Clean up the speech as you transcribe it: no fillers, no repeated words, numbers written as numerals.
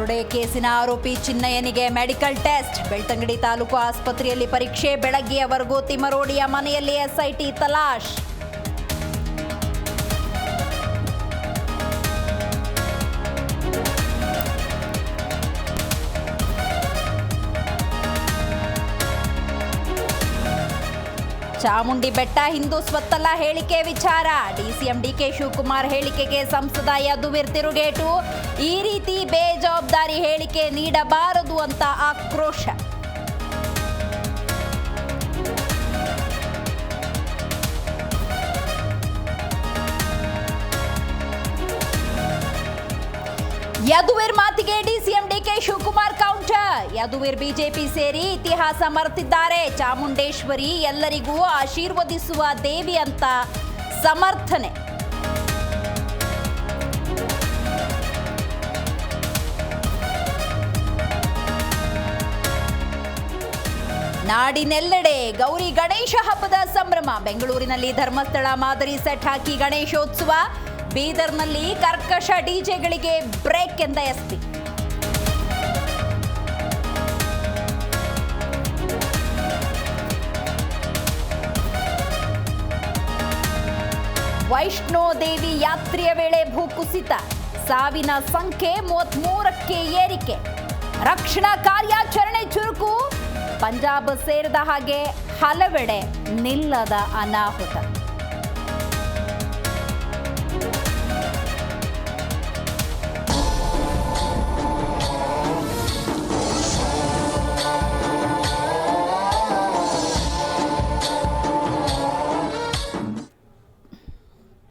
ದರೋಡೆ ಕೇಸಿನ ಆರೋಪಿ ಚಿನ್ನಯ್ಯನಿಗೆ medical test. Belthangady taluk ಆಸ್ಪತ್ರೆಯಲ್ಲಿ ಪರೀಕ್ಷೆ. ಬೆಳಗ್ಗೆಯವರೆಗೂ ತಿಮರೋಡಿಯ ಮನೆಯಲ್ಲಿ ಎಸ್ಐಟಿ ತಲಾಶ್. ಚಾಮುಂಡಿ ಬೆಟ್ಟ ಹಿಂದುತ್ವತ್ತಲ್ಲ ಹೇಳಿಕೆ ವಿಚಾರ. ಡಿಸಿಎಂ ಡಿಕೆ ಶಿವಕುಮಾರ್ ಹೇಳಿಕೆಗೆ ಸಂಸದ ಯದುವೀರ್ ತಿರುಗೇಟು. ಈ ರೀತಿ ಬೇಜವಾಬ್ದಾರಿ ಹೇಳಿಕೆ ನೀಡಬಾರದು ಅಂತ ಆಕ್ರೋಶ. ಯದುವೀರ್ ಮಾತಿಗೆ ಡಿಸಿಎಂ ಡಿಕೆ ಶಿವಕುಮಾರ್ ಕೌಂಟರ್. ಯದುವೀರ್ ಬಿಜೆಪಿ ಸೇರಿ ಇತಿಹಾಸ ಮರೆತಿದ್ದಾರೆ. ಚಾಮುಂಡೇಶ್ವರಿ ಎಲ್ಲರಿಗೂ ಆಶೀರ್ವದಿಸುವ ದೇವಿ ಅಂತ ಸಮರ್ಥನೆ. ನಾಡಿನೆಲ್ಲೆಡೆ ಗೌರಿ ಗಣೇಶ ಹಬ್ಬದ ಸಂಭ್ರಮ. ಬೆಂಗಳೂರಿನಲ್ಲಿ ಧರ್ಮಸ್ಥಳ ಮಾದರಿ ಸೆಟ್ ಹಾಕಿ ಗಣೇಶೋತ್ಸವ. ಬೀದರ್ನಲ್ಲಿ ಕರ್ಕಶ ಡಿಜೆಗಳಿಗೆ ಬ್ರೇಕ್ ಎಂದ ಎಸ್ಪಿ. ವೈಷ್ಣೋದೇವಿ ಯಾತ್ರೆಯ ವೇಳೆ ಭೂಕುಸಿತ. ಸಾವಿನ ಸಂಖ್ಯೆ 33ಕ್ಕೆ ಏರಿಕೆ. ರಕ್ಷಣಾ ಕಾರ್ಯಾಚರಣೆ ಚುರುಕು. ಪಂಜಾಬ್ ಸೇರಿದ ಹಾಗೆ ಹಲವೆಡೆ ನಿಲ್ಲದ ಅನಾಹುತ.